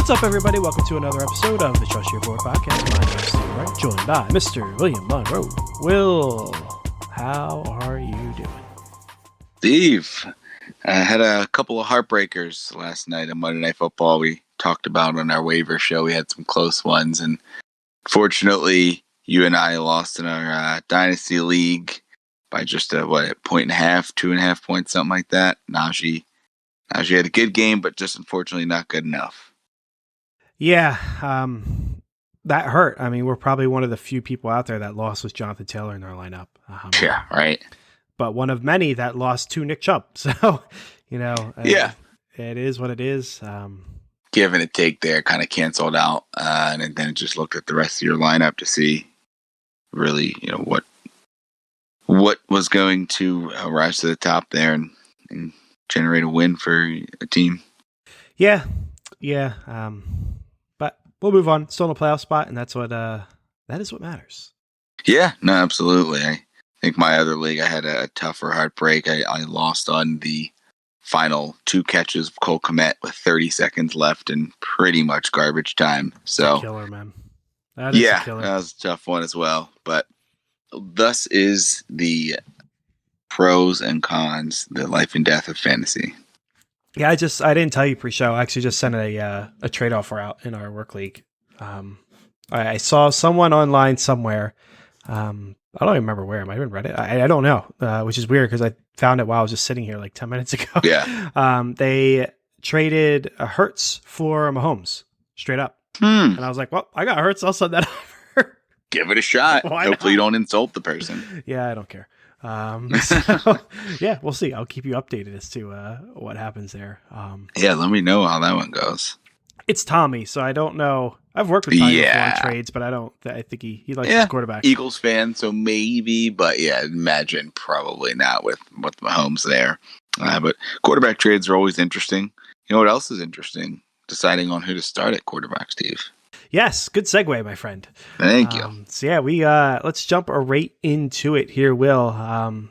What's up, everybody? Welcome to another episode of the Trust Your Board podcast. My name is Steve Wright, joined by Mr. William Monroe. Will, how are you doing? Steve, I had a couple of heartbreakers last night on Monday Night Football. We talked about on our waiver show. We had some close ones, and fortunately, you and I lost in our Dynasty League by just a point and a half, 2.5 points, something like that. Najee had a good game, but just unfortunately not good enough. Yeah, that hurt. I mean, we're probably one of the few people out there that lost with Jonathan Taylor in their lineup. Yeah, right. But one of many that lost to Nick Chubb. So, it is what it is. Give and a take there kind of canceled out, and then just looked at the rest of your lineup to see really, what was going to rise to the top there and generate a win for a team. Yeah. But we'll move on. Still in a playoff spot, and that's what that is what matters. Yeah, no, absolutely. I think my other league, I had a tougher heartbreak. I lost on the final 2 catches of Cole Kmet with 30 seconds left and pretty much garbage time. So, killer, man. That is a killer. That was a tough one as well. But thus is the pros and cons, the life and death of fantasy. Yeah, I didn't tell you pre-show. I actually just sent a trade offer out in our work league. I saw someone online somewhere. I don't even remember where. I might have read it. I don't know, which is weird because I found it while I was just sitting here like 10 minutes ago. Yeah. They traded a Hurts for Mahomes straight up. And I was like, well, I got Hurts. I'll send that over. Give it a shot. Hopefully you don't insult the person. Yeah, I don't care. So, yeah, we'll see. I'll keep you updated as to what happens there. Let me know how that one goes. It's Tommy, so I don't know. I've worked with Tommy before on trades, but I think he likes his quarterback. Eagles fan, so maybe, but imagine probably not with Mahomes there. But quarterback trades are always interesting. You know what else is interesting? Deciding on who to start at quarterback, Steve. Yes, good segue, my friend. Thank you. So we let's jump right into it here, Will.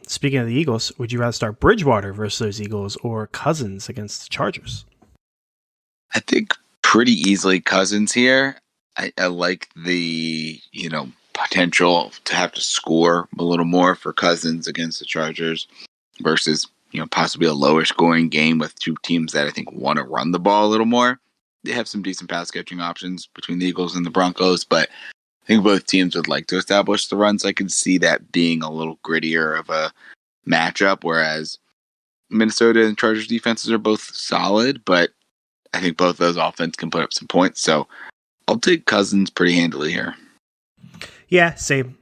Speaking of the Eagles, would you rather start Bridgewater versus those Eagles or Cousins against the Chargers? I think pretty easily Cousins here. I like the potential to have to score a little more for Cousins against the Chargers versus possibly a lower scoring game with two teams that I think want to run the ball a little more. They have some decent pass catching options between the Eagles and the Broncos, but I think both teams would like to establish the runs. I can see that being a little grittier of a matchup, whereas Minnesota and Chargers defenses are both solid, but I think both those offenses can put up some points. So I'll take Cousins pretty handily here. Yeah, same.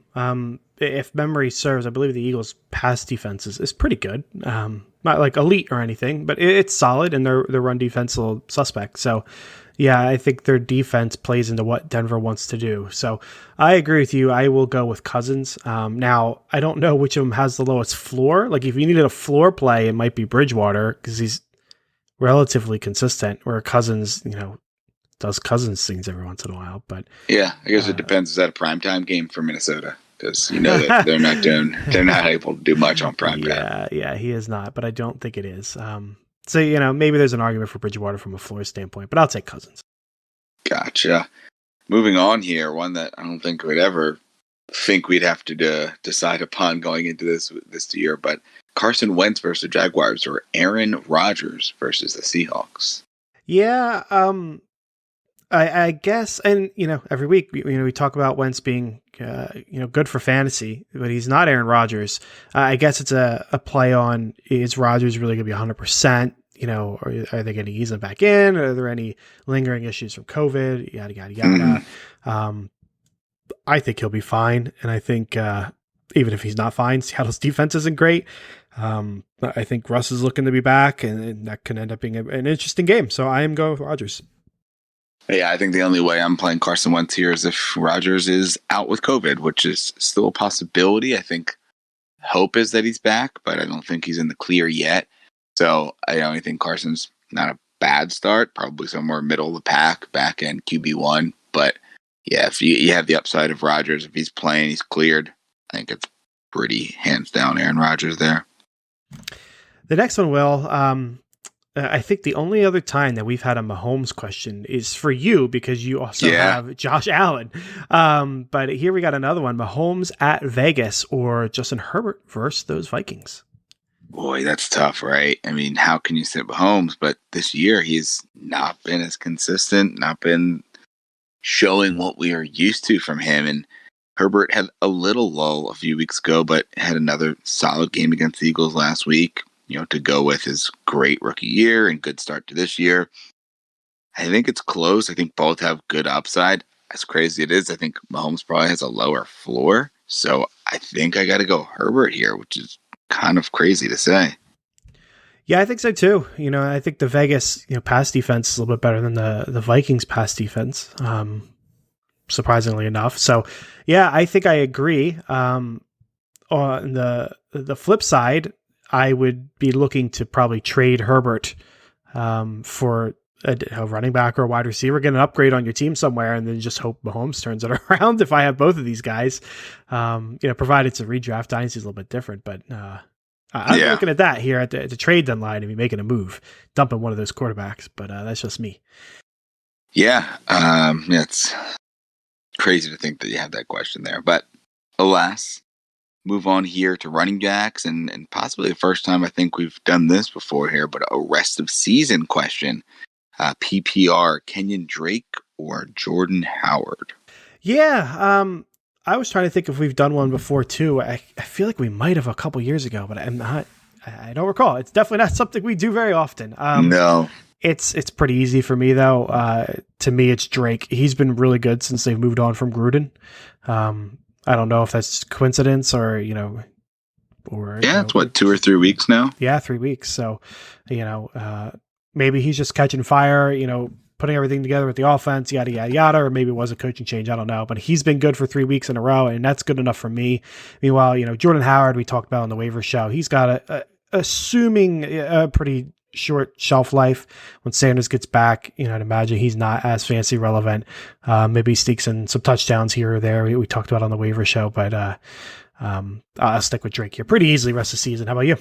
If memory serves, I believe the Eagles' pass defense is pretty good. Not like elite or anything, but it's solid, and their run defense is a little suspect. So, yeah, I think their defense plays into what Denver wants to do. So I agree with you. I will go with Cousins. Now, I don't know which of them has the lowest floor. Like, if you needed a floor play, it might be Bridgewater because he's relatively consistent, where Cousins, does Cousins things every once in a while. But yeah, I guess it depends. Is that a primetime game for Minnesota? Because that they're not able to do much on prime time. Yeah, he is not, but I don't think it is. So maybe there's an argument for Bridgewater from a floor standpoint, but I'll take Cousins. Gotcha. Moving on here, one that I don't think we'd ever think we'd have to decide upon going into this year, but Carson Wentz versus the Jaguars or Aaron Rodgers versus the Seahawks. Yeah, I guess, and every week we talk about Wentz being good for fantasy, but he's not Aaron Rodgers. I guess it's a play on, is Rodgers really going to be 100%? Or are they going to ease him back in? Are there any lingering issues from COVID? Yada yada yada. I think he'll be fine, and I think even if he's not fine, Seattle's defense isn't great. I think Russ is looking to be back, and that can end up being an interesting game. So I am going with Rodgers. Yeah, I think the only way I'm playing Carson Wentz here is if Rodgers is out with COVID, which is still a possibility. I think hope is that he's back, but I don't think he's in the clear yet. So I only think Carson's not a bad start, probably somewhere middle of the pack, back end QB1. But yeah, if you have the upside of Rodgers, if he's playing, he's cleared, I think it's pretty hands down Aaron Rodgers there. The next one, Will, I think the only other time that we've had a Mahomes question is for you because you also Yeah. have Josh Allen. But here we got another one: Mahomes at Vegas or Justin Herbert versus those Vikings. Boy, that's tough, right? I mean, how can you sit Mahomes? But this year, he's not been as consistent, not been showing what we are used to from him. And Herbert had a little lull a few weeks ago, but had another solid game against the Eagles last week, to go with his great rookie year and good start to this year. I think it's close. I think both have good upside. As crazy it is, I think Mahomes probably has a lower floor. So I think I got to go Herbert here, which is kind of crazy to say. Yeah, I think so too. I think the Vegas, pass defense is a little bit better than the Vikings pass defense. Surprisingly enough. So yeah, I think I agree. On the flip side, I would be looking to probably trade Herbert for a running back or a wide receiver, get an upgrade on your team somewhere, and then just hope Mahomes turns it around if I have both of these guys. Provided it's a redraft. Dynasty is a little bit different, but I'm looking at that here at the trade deadline and be making a move, dumping one of those quarterbacks, but that's just me. Yeah, it's crazy to think that you have that question there, but alas, move on here to running backs and possibly the first time I think we've done this before here, but a rest of season question. PPR, Kenyon Drake or Jordan Howard? Yeah, I was trying to think if we've done one before too. I feel like we might have a couple years ago, but I don't recall. It's definitely not something we do very often. No. It's pretty easy for me though. To me, it's Drake. He's been really good since they've moved on from Gruden. I don't know if that's coincidence or it's what, 2 or 3 weeks now? Yeah, 3 weeks. So, maybe he's just catching fire, putting everything together with the offense, yada, yada, yada, or maybe it was a coaching change. I don't know, but he's been good for 3 weeks in a row, and that's good enough for me. Meanwhile, Jordan Howard, we talked about on the waiver show, he's got assuming a pretty short shelf life when Sanders gets back. I'd imagine he's not as fancy relevant. Maybe he sneaks in some touchdowns here or there. We talked about on the waiver show, but I'll stick with Drake here pretty easily rest of the season. How about you?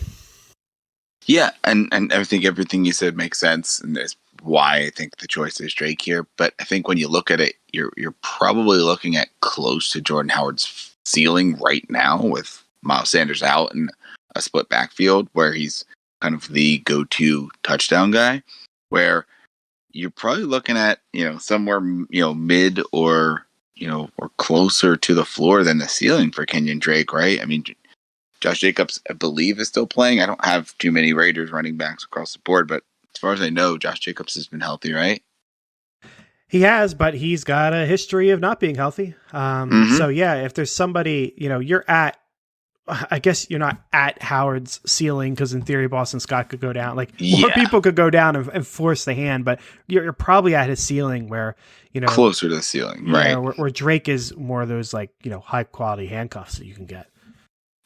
Yeah, and I think everything you said makes sense, and that's why I think the choice is Drake here. But I think when you look at it, you're probably looking at close to Jordan Howard's ceiling right now with Miles Sanders out and a split backfield where he's kind of the go-to touchdown guy, where you're probably looking at, somewhere, mid or closer to the floor than the ceiling for Kenyon Drake, right? I mean, Josh Jacobs, I believe, is still playing. I don't have too many Raiders running backs across the board, but as far as I know, Josh Jacobs has been healthy, right? He has, but he's got a history of not being healthy. So yeah, if there's somebody, you're at, I guess you're not at Howard's ceiling because in theory, Boston Scott could go down. More people could go down and force the hand, but you're probably at his ceiling where, closer to the ceiling, right? Where Drake is more of those high quality handcuffs that you can get.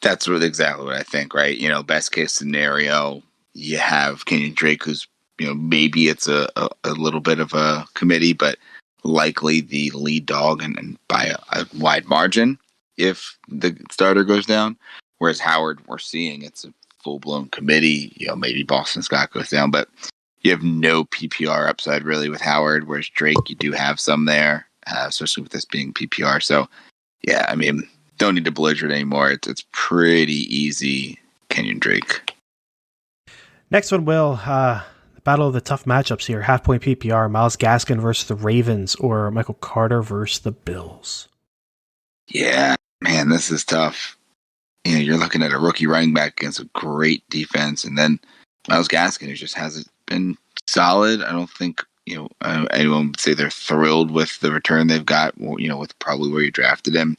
That's exactly what I think, right? Best case scenario, you have Kenyon Drake, who's, maybe it's a little bit of a committee, but likely the lead dog and by a wide margin if the starter goes down. Whereas Howard, we're seeing it's a full-blown committee. Maybe Boston Scott goes down, but you have no PPR upside really with Howard, whereas Drake, you do have some there, especially with this being PPR. So, yeah, I mean, don't need to belligerent anymore. It's pretty easy, Kenyon Drake. Next one, Will. Battle of the tough matchups here. Half-point PPR, Myles Gaskin versus the Ravens or Michael Carter versus the Bills. Yeah, man, this is tough. You're looking at a rookie running back against a great defense, and then Myles Gaskin, who just hasn't been solid. I don't think anyone would say they're thrilled with the return they've got. With probably where you drafted him.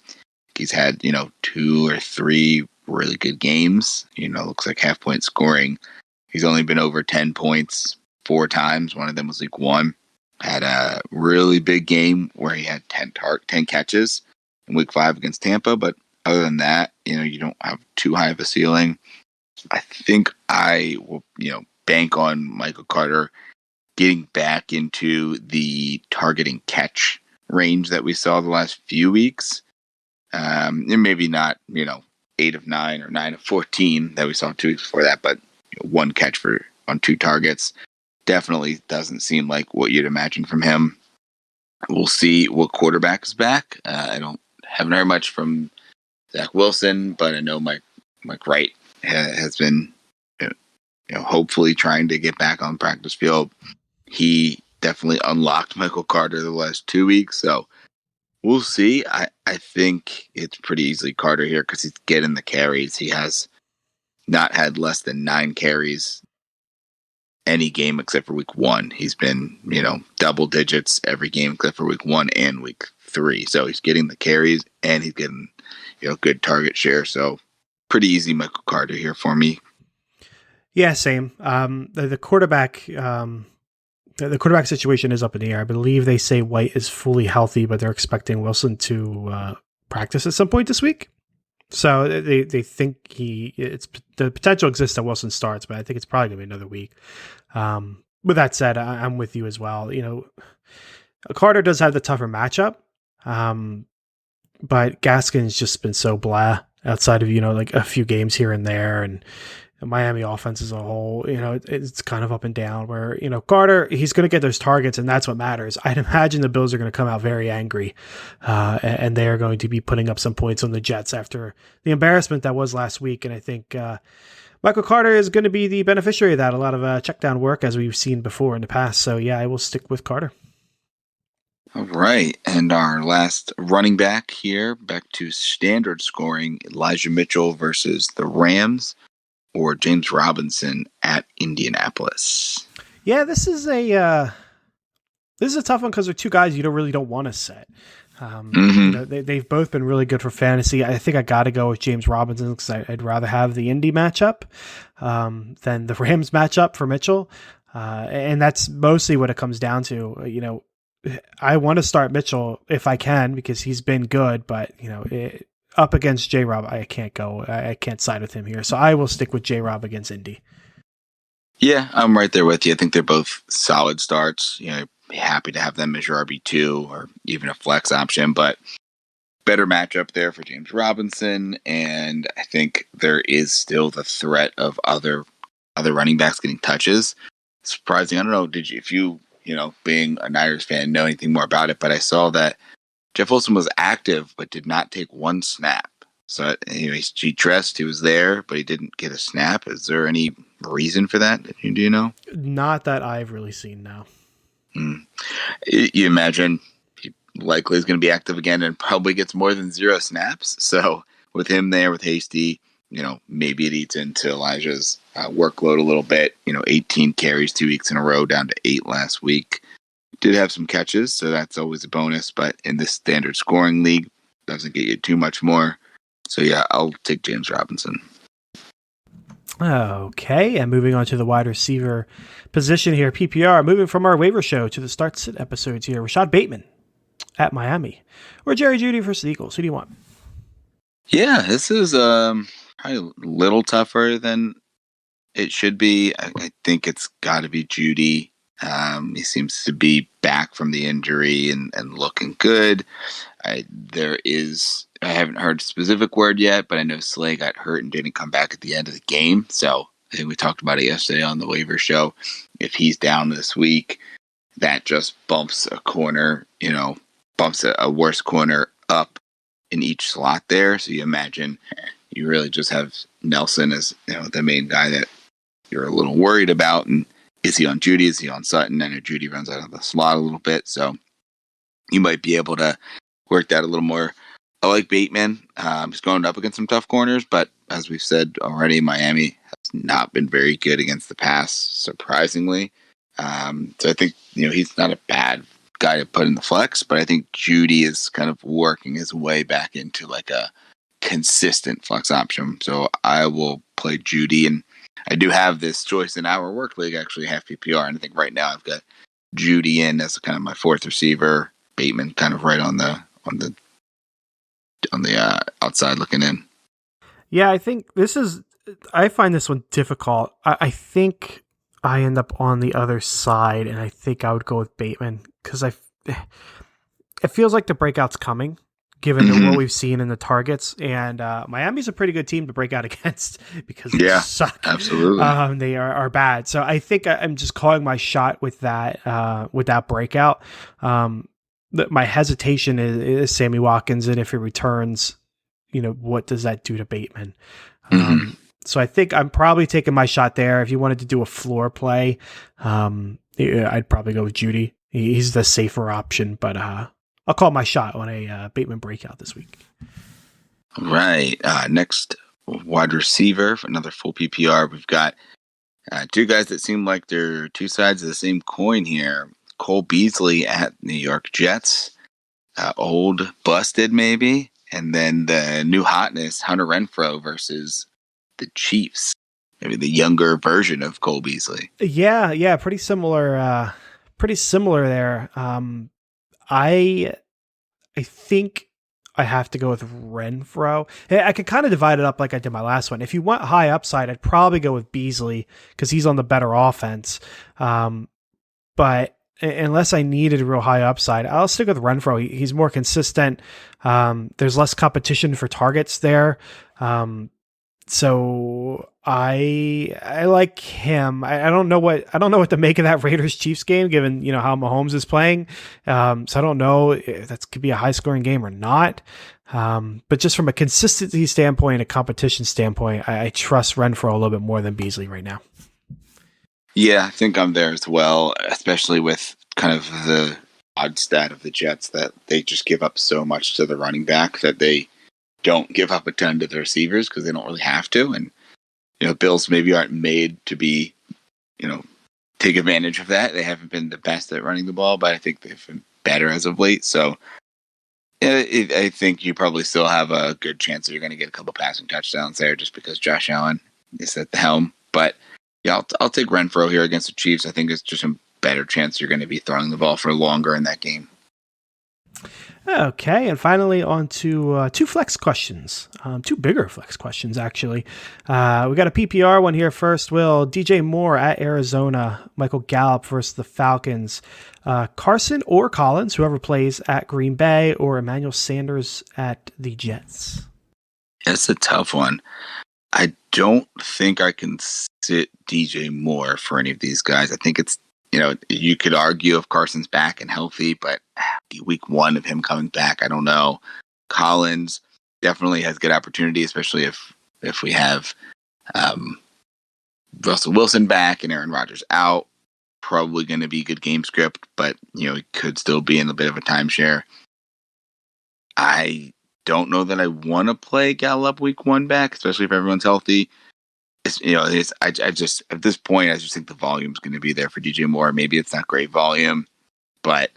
He's had 2 or 3 really good games. Looks like half-point scoring. He's only been over 10 points 4 times. One of them was week 1. Had a really big game where he had 10 catches in week 5 against Tampa. But other than that, you don't have too high of a ceiling. I think I will, bank on Michael Carter getting back into the targeting catch range that we saw the last few weeks. And maybe not, 8 of 9 or 9 of 14 that we saw 2 weeks before that, but 1 catch on 2 targets. definitely doesn't seem like what you'd imagine from him. We'll see what quarterback is back. Haven't heard much from Zach Wilson, but I know Mike Wright has been, hopefully trying to get back on the practice field. He definitely unlocked Michael Carter the last 2 weeks, so we'll see. I think it's pretty easily Carter here because he's getting the carries. He has not had less than 9 carries any game except for week 1. He's been, double digits every game except for week 1 and week 3. So he's getting the carries and he's getting, good target share. So pretty easy Michael Carter here for me. Yeah, same. The quarterback, the quarterback situation is up in the air. I believe they say White is fully healthy, but they're expecting Wilson to practice at some point this week. So they think the potential exists that Wilson starts, but I think it's probably going to be another week. With that said, I'm with you as well. Carter does have the tougher matchup, but Gaskin's just been so blah outside of, like a few games here and there. And the Miami offense as a whole, it's kind of up and down where, Carter, he's going to get those targets and that's what matters. I'd imagine the Bills are going to come out very angry and they are going to be putting up some points on the Jets after the embarrassment that was last week. And I think Michael Carter is going to be the beneficiary of that. A lot of check down work as we've seen before in the past. So yeah, I will stick with Carter. All right. And our last running back here, back to standard scoring, Elijah Mitchell versus the Rams, or James Robinson at Indianapolis. Yeah, this is a tough one because they're two guys you don't want to set. They've both been really good for fantasy. I think I got to go with James Robinson because I'd rather have the Indy matchup than the Rams matchup for Mitchell, and that's mostly what it comes down to. I want to start Mitchell if I can because he's been good, but up against J-Rob, I can't go. I can't side with him here. So I will stick with J-Rob against Indy. Yeah, I'm right there with you. I think they're both solid starts. Be happy to have them as your RB2 or even a flex option, but better matchup there for James Robinson. And I think there is still the threat of other running backs getting touches. Surprising. I don't know. If you, being a Niners fan, know anything more about it, but I saw that Jeff Wilson was active, but did not take one snap. So he dressed, he was there, but he didn't get a snap. Is there any reason for that? Do you know? Not that I've really seen now. You imagine he likely is going to be active again and probably gets more than 0 snaps. So with him there, with Hasty, maybe it eats into Elijah's workload a little bit. 18 carries 2 weeks in a row, down to 8 last week. Did have some catches, so that's always a bonus. But in this standard scoring league, doesn't get you too much more. So yeah, I'll take James Robinson. Okay, and moving on to the wide receiver position here, PPR. Moving from our waiver show to the start-sit episodes here. Rashad Bateman at Miami, or Jerry Jeudy versus the Eagles. Who do you want? Yeah, this is probably a little tougher than it should be. I think it's got to be Jeudy. He seems to be back from the injury and looking good. I haven't heard a specific word yet, but I know Slay got hurt and didn't come back at the end of the game. So I think we talked about it yesterday on the waiver show. If he's down this week, that just bumps a corner, bumps a worse corner up in each slot there. So you imagine you really just have Nelson as the main guy that you're a little worried about. And is he on Jeudy? Is he on Sutton? I know Jeudy runs out of the slot a little bit, so you might be able to work that a little more. I like Bateman. He's going up against some tough corners, but as we've said already, Miami has not been very good against the pass, surprisingly. So I think he's not a bad guy to put in the flex, but I think Jeudy is kind of working his way back into like a consistent flex option. So I will play Jeudy, and I do have this choice in our work league, actually half PPR, and I think right now I've got Jeudy in as kind of my 4th receiver, Bateman kind of right on the outside looking in. Yeah, I find this one difficult. I think I end up on the other side, and I think I would go with Bateman because it feels like the breakout's coming given what we've seen in the targets. And Miami's a pretty good team to break out against because they suck. Absolutely. They are bad. So I think I'm just calling my shot with that breakout. My hesitation is Sammy Watkins, and if he returns, what does that do to Bateman? So I think I'm probably taking my shot there. If you wanted to do a floor play, I'd probably go with Judy. He's the safer option, but I'll call my shot on a Bateman breakout this week. Right. Next wide receiver for another full PPR. We've got two guys that seem like they're two sides of the same coin here. Cole Beasley at New York Jets. Old, busted maybe. And then the new hotness, Hunter Renfrow versus the Chiefs. Maybe the younger version of Cole Beasley. Yeah. Pretty similar there. I think I have to go with Renfrow. I could kind of divide it up like I did my last one. If you want high upside, I'd probably go with Beasley because he's on the better offense. But unless I needed a real high upside, I'll stick with Renfrow. He's more consistent. There's less competition for targets there. So I like him. I don't know what to make of that Raiders Chiefs game, given how Mahomes is playing. So I don't know if that could be a high scoring game or not. But just from a consistency standpoint, a competition standpoint, I trust Renfrow a little bit more than Beasley right now. Yeah, I think I'm there as well, especially with kind of the odd stat of the Jets that they just give up so much to the running back that they don't give up a ton to the receivers because they don't really have to. And, Bills maybe aren't made to be, take advantage of that. They haven't been the best at running the ball, but I think they've been better as of late. So I think you probably still have a good chance that you're going to get a couple passing touchdowns there just because Josh Allen is at the helm. But yeah, I'll take Renfrow here against the Chiefs. I think it's just a better chance you're going to be throwing the ball for longer in that game. Okay, and finally on to two flex questions, two bigger flex questions, actually. We got a PPR one here first, Will. DJ Moore at Arizona, Michael Gallup versus the Falcons, Carson or Collins, whoever plays at Green Bay, or Emmanuel Sanders at the Jets. That's a tough one. I don't think I can sit DJ Moore for any of these guys. I think it's, you could argue if Carson's back and healthy, but week one of him coming back, I don't know. Collins definitely has good opportunity, especially if we have Russell Wilson back and Aaron Rodgers out. Probably going to be good game script, but, he could still be in a bit of a timeshare. I don't know that I want to play Gallup week one back, especially if everyone's healthy. I just at this point, I just think the volume's going to be there for DJ Moore. Maybe it's not great volume, but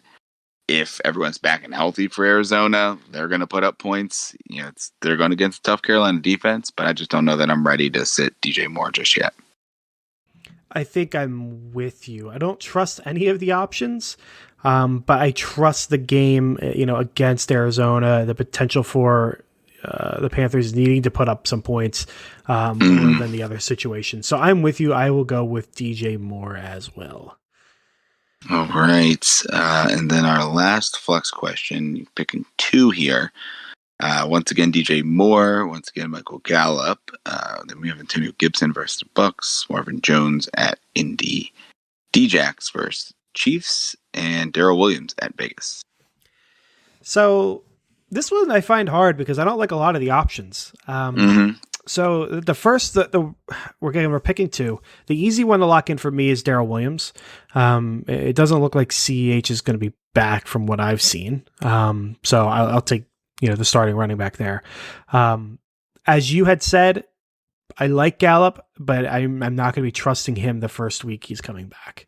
if everyone's back and healthy for Arizona, they're going to put up points. They're going against a tough Carolina defense, but I just don't know that I'm ready to sit DJ Moore just yet. I think I'm with you. I don't trust any of the options, but I trust the game, against Arizona, the potential for the Panthers needing to put up some points more than the other situation. So I'm with you. I will go with DJ Moore as well. All right. And then our last flex question, picking two here. Once again, DJ Moore. Once again, Michael Gallup. Then we have Antonio Gibson versus the Bucks. Marvin Jones at Indy. D-Jacks versus Chiefs. And Daryl Williams at Vegas. So this one I find hard because I don't like a lot of the options. So the first, we're picking two. The easy one to lock in for me is Daryl Williams. It doesn't look like CEH is going to be back from what I've seen. So I'll take the starting running back there. As you had said, I like Gallup, but I'm not going to be trusting him the first week he's coming back.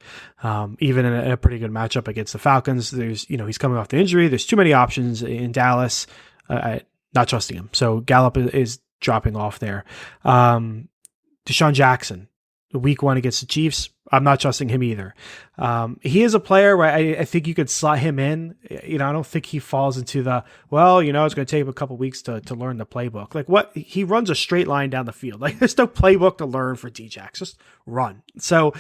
Even in a pretty good matchup against the Falcons, there's he's coming off the injury. There's too many options in Dallas. Not trusting him. So Gallup is dropping off there. Deshaun Jackson, week one against the Chiefs, I'm not trusting him either. He is a player where I think you could slot him in. I don't think he falls into the, it's going to take him a couple weeks to learn the playbook. Like what he runs a straight line down the field. Like there's no playbook to learn for D-Jax, just run. So,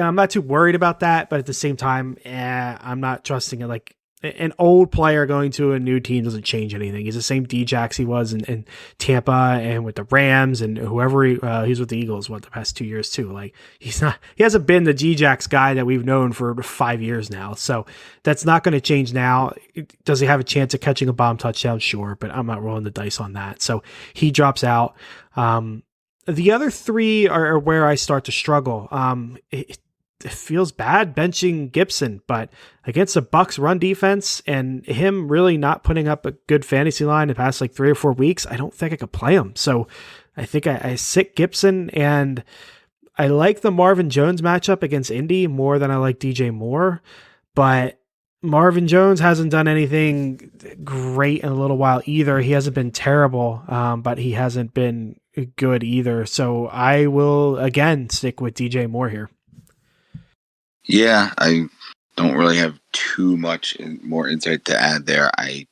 I'm not too worried about that, but at the same time, I'm not trusting it. Like an old player going to a new team doesn't change anything. He's the same Djax he was in Tampa and with the Rams and whoever he's with the Eagles, the past 2 years too. Like he hasn't been the Djax guy that we've known for 5 years now. So that's not going to change now. Does he have a chance of catching a bomb touchdown? Sure, but I'm not rolling the dice on that. So he drops out. The other three are where I start to struggle. It feels bad benching Gibson, but against the Bucs run defense and him really not putting up a good fantasy line the past like 3 or 4 weeks, I don't think I could play him. So I think I sit Gibson, and I like the Marvin Jones matchup against Indy more than I like DJ Moore, but Marvin Jones hasn't done anything great in a little while either. He hasn't been terrible, but he hasn't been good either. So I will again stick with DJ Moore here. Yeah, I don't really have too much more insight to add there. I'm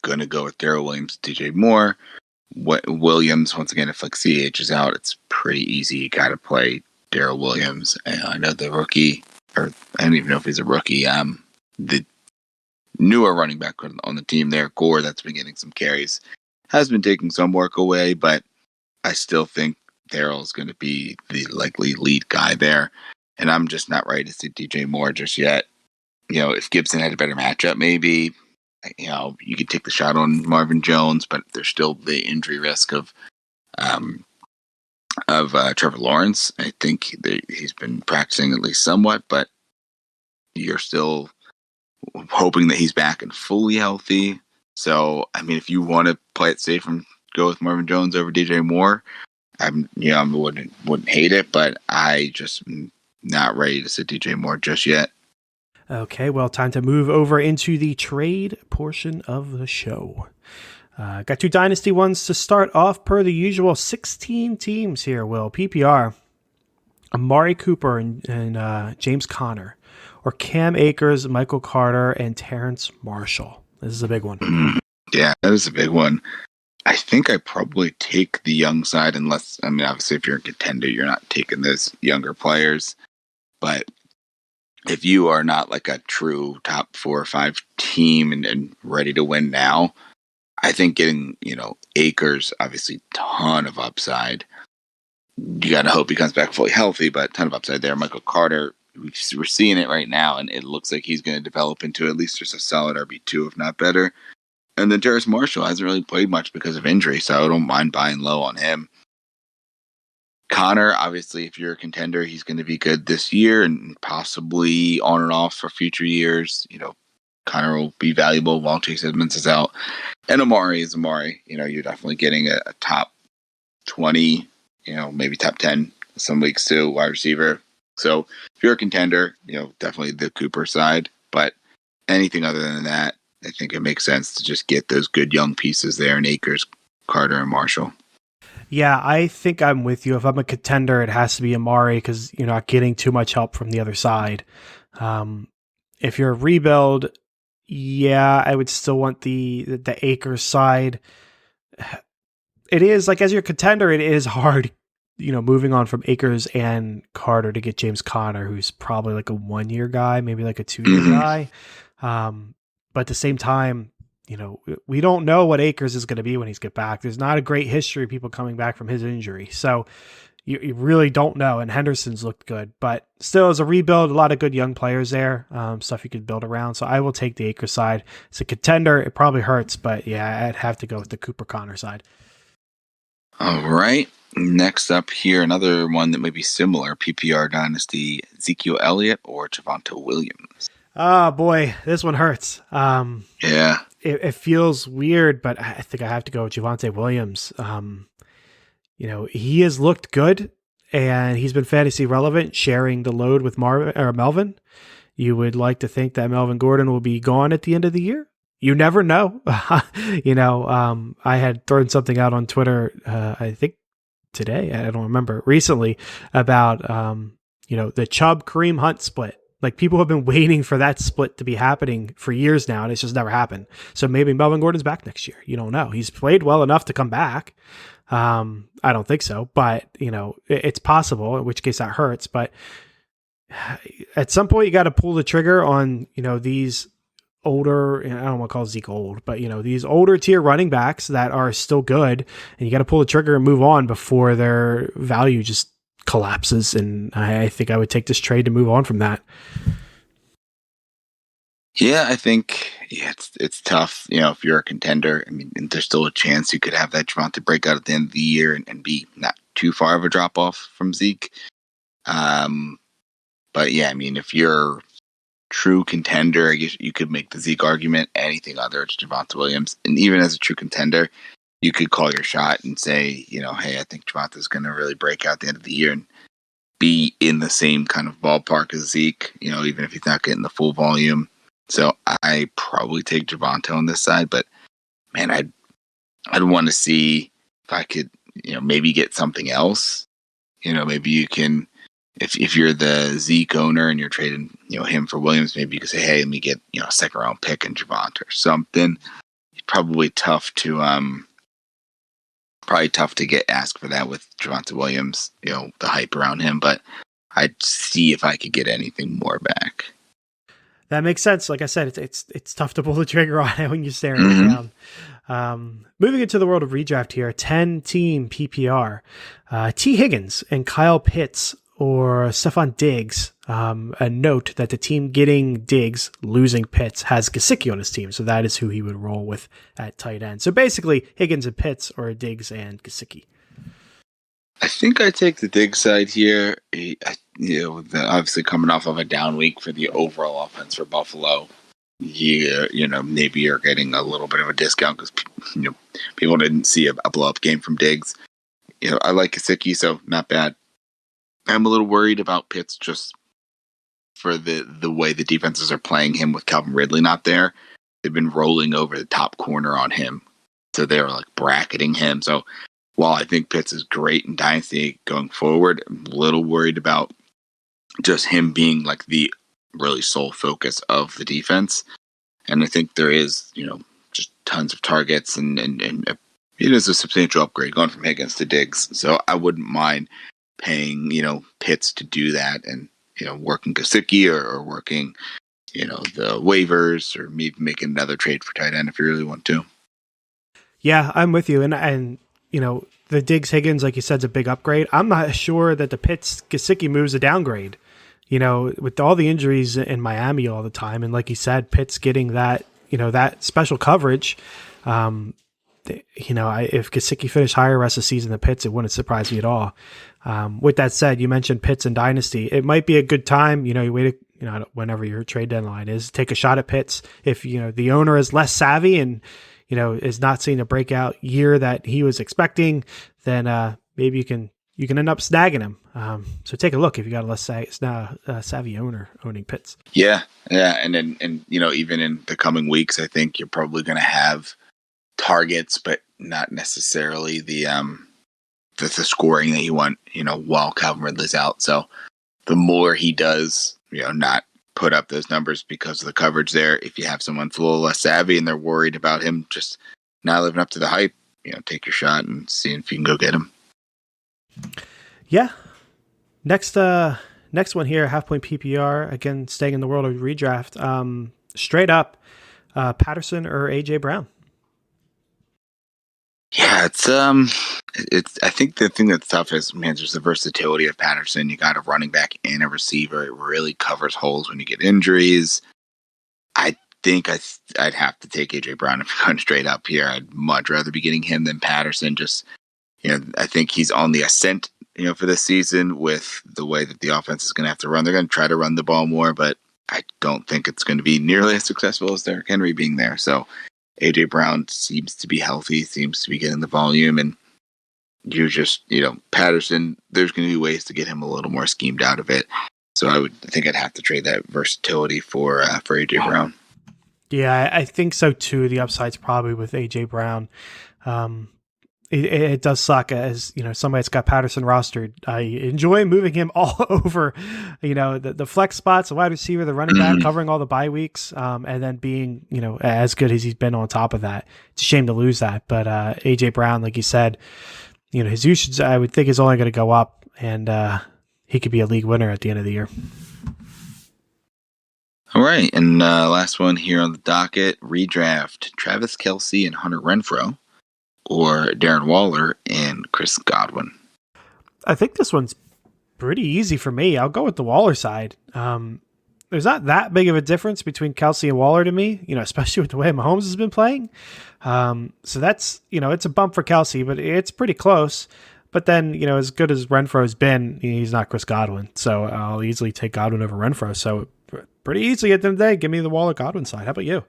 going to go with Daryl Williams, DJ Moore. Williams, once again, if like CH is out, it's pretty easy. You got to play Daryl Williams. And I know the rookie, or I don't even know if he's a rookie, the newer running back on the team there, Gore, that's been getting some carries, has been taking some work away, but I still think Daryl is going to be the likely lead guy there. And I'm just not ready to see DJ Moore just yet. If Gibson had a better matchup, maybe, you could take the shot on Marvin Jones, but there's still the injury risk of Trevor Lawrence. I think he's been practicing at least somewhat, but you're still hoping that he's back and fully healthy. So, I mean, if you want to play it safe and go with Marvin Jones over DJ Moore, I wouldn't hate it, but I just not ready to sit DJ Moore just yet. Okay, well, time to move over into the trade portion of the show. Got 2 dynasty ones to start off per the usual 16 teams here, Will. PPR, Amari Cooper and James Conner, or Cam Akers, Michael Carter, and Terrence Marshall. This is a big one. Yeah, that is a big one. I think I probably take the young side unless, obviously if you're a contender, you're not taking those younger players. But if you are not like a true top 4 or 5 team and ready to win now, I think getting, Akers, obviously ton of upside. You got to hope he comes back fully healthy, but ton of upside there. Michael Carter, we're seeing it right now, and it looks like he's going to develop into at least just a solid RB2, if not better. And then Terrence Marshall hasn't really played much because of injury, so I don't mind buying low on him. Connor, obviously, if you're a contender, he's going to be good this year and possibly on and off for future years. Connor will be valuable while Chase Edmonds is out. And Amari is Amari. You're definitely getting a top 20, maybe top 10 some weeks too, wide receiver. So if you're a contender, definitely the Cooper side. But anything other than that, I think it makes sense to just get those good young pieces there in Akers, Carter, and Marshall. Yeah, I think I'm with you. If I'm a contender, it has to be Amari because you're not getting too much help from the other side. If you're a rebuild, yeah, I would still want the Akers side. It is like as your contender, it is hard, moving on from Akers and Carter to get James Conner, who's probably like a 1-year guy, maybe like a 2-year guy. But at the same time, we don't know what Akers is going to be when he's get back. There's not a great history of people coming back from his injury. So you really don't know. And Henderson's looked good, but still as a rebuild, a lot of good young players there, stuff you could build around. So I will take the Akers side. It's a contender. It probably hurts, but yeah, I'd have to go with the Cooper Conner side. All right. Next up here, another one that may be similar, PPR Dynasty, Ezekiel Elliott or Travonta Williams. Oh boy, this one hurts. Yeah. It feels weird, but I think I have to go with Javonte Williams. He has looked good and he's been fantasy relevant, sharing the load with Melvin. You would like to think that Melvin Gordon will be gone at the end of the year. You never know. I had thrown something out on Twitter, I think today, I don't remember, recently about, the Chubb Kareem Hunt split. Like people have been waiting for that split to be happening for years now, and it's just never happened. So maybe Melvin Gordon's back next year. You don't know. He's played well enough to come back. I don't think so, but it's possible, in which case that hurts. But at some point you got to pull the trigger on, these older, I don't want to call Zeke old, but these older tier running backs that are still good, and you got to pull the trigger and move on before their value just collapses. And I think I would take this trade to move on from that. Yeah, I think it's tough. If you're a contender, I mean, and there's still a chance you could have that Travonta breakout at the end of the year and be not too far of a drop off from Zeke. But yeah, I mean, if you're true contender, I guess you could make the Zeke argument. Anything other, it's Javonte Williams. And even as a true contender, you could call your shot and say, hey, I think Javonte's going to really break out at the end of the year and be in the same kind of ballpark as Zeke, even if he's not getting the full volume. So I probably take Javonte on this side, but man, I'd want to see if I could, maybe get something else. Maybe you can, if you're the Zeke owner and you're trading, him for Williams, maybe you could say, hey, let me get, a second round pick in Javonte or something. Probably tough to ask for that with Travonta Williams, the hype around him, but I'd see if I could get anything more back. That makes sense. Like I said, it's tough to pull the trigger on it when you're staring it down. Moving into the world of redraft here, 10-team PPR. T. Higgins and Kyle Pitts or Stephon Diggs. A note that the team getting Diggs, losing Pitts, has Gesicki on his team, so that is who he would roll with at tight end. So basically, Higgins and Pitts or Diggs and Gesicki. I think I take the Diggs side here. Obviously coming off of a down week for the overall offense for Buffalo. Yeah, maybe you're getting a little bit of a discount because people didn't see a blow up game from Diggs. I like Gesicki, so not bad. I'm a little worried about Pitts just for the way the defenses are playing him with Calvin Ridley not there. They've been rolling over the top corner on him, so they're like bracketing him. So while I think Pitts is great in Dynasty going forward, I'm a little worried about just him being like the really sole focus of the defense. And I think there is, just tons of targets and it is a substantial upgrade going from Higgins to Diggs. So I wouldn't mind paying, Pitts to do that and, working Gesicki or working, the waivers or maybe making another trade for tight end if you really want to. Yeah, I'm with you. And the Diggs Higgins, like you said, is a big upgrade. I'm not sure that the Pitts Gesicki move's a downgrade. With all the injuries in Miami all the time, and like you said, Pitts getting that, that special coverage. If Gesicki finished higher rest of the season than Pitts, it wouldn't surprise me at all. With that said, you mentioned Pitts and Dynasty. It might be a good time, you wait, whenever your trade deadline is, take a shot at Pitts. If, the owner is less savvy and, is not seeing a breakout year that he was expecting, then maybe you can end up snagging him. So take a look if you got a less savvy owner owning Pitts. Yeah. And then, even in the coming weeks, I think you're probably going to have targets, but not necessarily the scoring that you want, while Calvin Ridley's out. So the more he does, not put up those numbers because of the coverage there, if you have someone that's a little less savvy and they're worried about him just not living up to the hype, take your shot and see if you can go get him. Yeah. Next one here, half point PPR, again, staying in the world of redraft. Straight up, Patterson or AJ Brown. Yeah, it's I think the thing that's tough is, man, there's the versatility of Patterson. You got a running back and a receiver. It really covers holes when you get injuries. I think I'd have to take AJ Brown if I'm going straight up here. I'd much rather be getting him than Patterson. Just, I think he's on the ascent, for this season with the way that the offense is going to have to run. They're going to try to run the ball more, but I don't think it's going to be nearly as successful as Derrick Henry being there. So AJ Brown seems to be healthy, seems to be getting the volume, and you just, Patterson, there's going to be ways to get him a little more schemed out of it. So I think I'd have to trade that versatility for AJ Brown. Yeah, I think so too. The upside's probably with AJ Brown. It does suck as, somebody that's got Patterson rostered. I enjoy moving him all over, the flex spots, the wide receiver, the running back, covering all the bye weeks, and then being, as good as he's been on top of that. It's a shame to lose that. But AJ Brown, like you said, his usage, I would think, is only going to go up, and he could be a league winner at the end of the year. All right, and last one here on the docket, redraft. Travis Kelce and Hunter Renfrow, or Darren Waller and Chris Godwin. I think this one's pretty easy for me. I'll go with the Waller side. There's not that big of a difference between Kelce and Waller to me, especially with the way Mahomes has been playing. So that's, it's a bump for Kelce, but it's pretty close. But then, as good as Renfro's been, he's not Chris Godwin. So I'll easily take Godwin over Renfro. So pretty easily at the end of the day, give me the Waller Godwin side. How about you?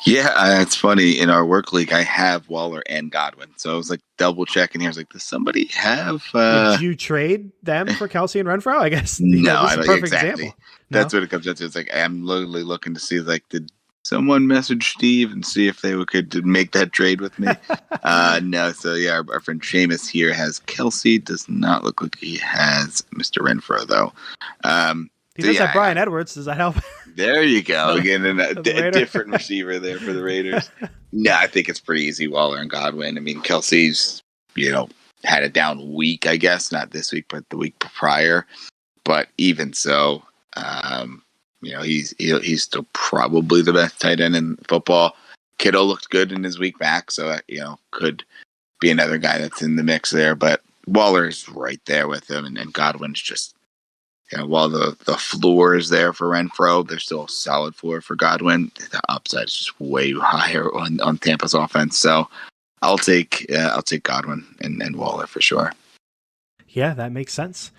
Yeah, it's funny. In our work league, I have Waller and Godwin. So I was like double checking here. I was like, does somebody have... Would you trade them for Kelce and Renfro? I guess no, this is a perfect example. That's what it comes down to. It's like, I'm literally looking to see, like, did someone message Steve and see if they could make that trade with me? No. So, yeah, our friend Seamus here has Kelce. Does not look like he has Mr. Renfro, though. He does have Brian Edwards. Does that help? There you go. Again, a different receiver there for the Raiders. No, I think it's pretty easy. Waller and Godwin. I mean, Kelce's, had a down week, I guess. Not this week, but the week prior. But even so, he's still probably the best tight end in football. Kittle looked good in his week back, so, could be another guy that's in the mix there. But Waller's right there with him, and Godwin's just... while the floor is there for Renfro, there's still a solid floor for Godwin. The upside is just way higher on Tampa's offense. So I'll take Godwin and Waller for sure. Yeah, that makes sense.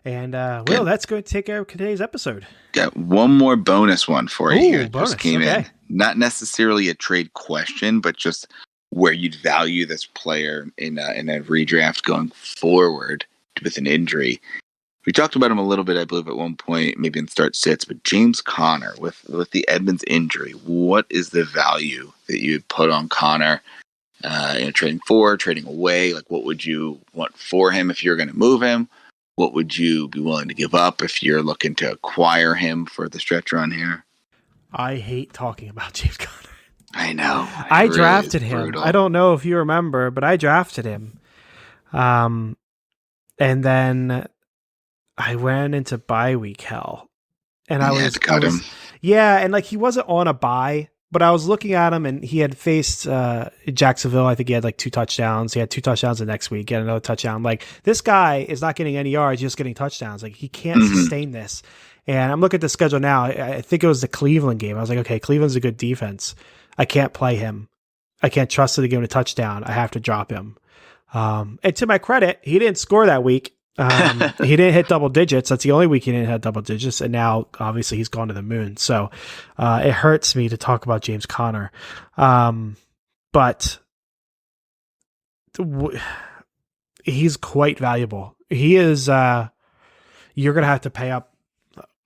And Will, that's going to take care of today's episode. Got one more bonus one for you here. Bonus. Just came in. Not necessarily a trade question, but just where you'd value this player in a redraft going forward with an injury. We talked about him a little bit, I believe, at one point, maybe in start sits, but James Conner, with the Edmonds injury, what is the value that you would put on Conner? Trading for, trading away, like what would you want for him if you're going to move him? What would you be willing to give up if you're looking to acquire him for the stretch run here? I hate talking about James Conner. I know. I drafted him. Brutal. I don't know if you remember, but I drafted him. And then... I went into bye week hell, and I was cut him. Yeah, and like he wasn't on a bye, but I was looking at him, and he had faced Jacksonville. I think he had like 2 touchdowns. He had 2 touchdowns the next week. He had another touchdown. Like this guy is not getting any yards, just getting touchdowns. Like he can't sustain this. And I'm looking at the schedule now. I think it was the Cleveland game. I was like, okay, Cleveland's a good defense. I can't play him. I can't trust him to give him a touchdown. I have to drop him. And to my credit, he didn't score that week. He didn't hit double digits. That's the only week he didn't hit double digits. And now obviously he's gone to the moon. So, it hurts me to talk about James Conner. But he's quite valuable. He is, you're going to have to pay up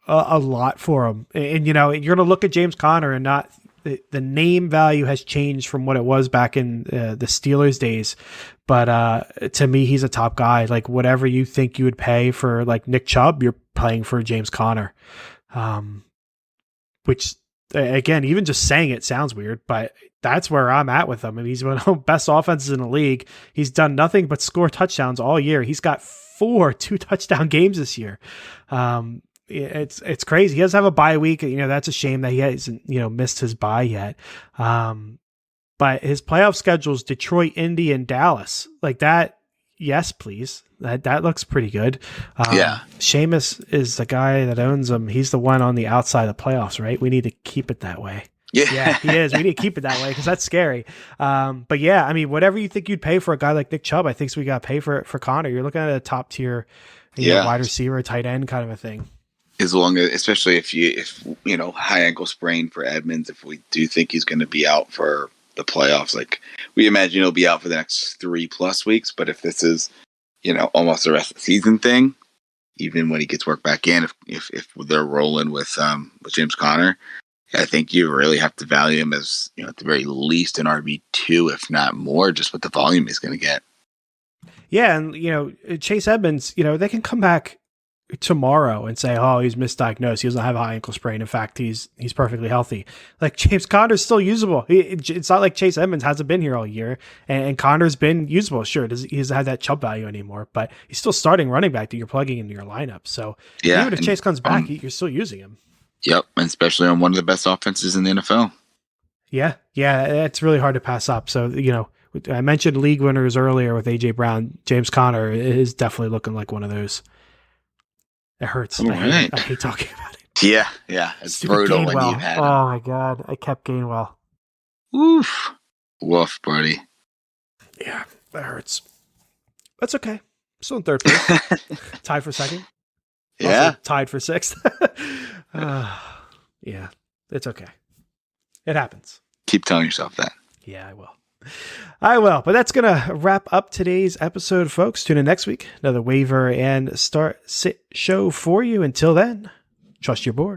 a lot for him. And, you're going to look at James Conner and not, the name value has changed from what it was back in the Steelers days. But to me, he's a top guy. Like whatever you think you would pay for like Nick Chubb, you're paying for James Conner. Which again, even just saying it sounds weird, but that's where I'm at with him. I mean, he's one of the best offenses in the league. He's done nothing but score touchdowns all year. He's got 4 2-touchdown games this year. It's crazy. He doesn't have a bye week. That's a shame that he hasn't, missed his bye yet. But his playoff schedule's Detroit, Indy, and Dallas. Like that, yes, please. That looks pretty good. Yeah. Seamus is the guy that owns him. He's the one on the outside of the playoffs, right? We need to keep it that way. Yeah, he is. We need to keep it that way because that's scary. But yeah, I mean, whatever you think you'd pay for a guy like Nick Chubb, I think we got to pay for Conner. You're looking at a top tier, wide receiver, tight end kind of a thing. As long as, especially if high ankle sprain for Edmonds, if we do think he's going to be out for the playoffs, like we imagine he'll be out for the next 3+ weeks. But if this is, almost the rest of the season thing, even when he gets work back in, if they're rolling with James Conner, I think you really have to value him as, at the very least an RB2, if not more, just with the volume he's going to get. Yeah. And, Chase Edmonds, they can come back tomorrow and say, oh, he's misdiagnosed. He doesn't have a high ankle sprain. In fact, he's perfectly healthy. Like James Conner's still usable. It's not like Chase Edmonds hasn't been here all year, and Conner's been usable. Sure, he doesn't have that Chubb value anymore, but he's still starting running back that you're plugging into your lineup. So even if Chase comes back, you're still using him. Yep, and especially on one of the best offenses in the NFL. Yeah, it's really hard to pass up. So, I mentioned league winners earlier with A.J. Brown. James Conner is definitely looking like one of those. It hurts. I hate talking about it. Yeah. It's brutal when you had him. Oh, my God. I kept Gainwell. Oof. Woof, buddy. Yeah, that hurts. That's okay. Still in third place. Tied for second. Yeah. Also tied for sixth. Yeah, it's okay. It happens. Keep telling yourself that. Yeah, I will. But that's going to wrap up today's episode, folks. Tune in next week. Another waiver and start sit show for you. Until then, trust your board.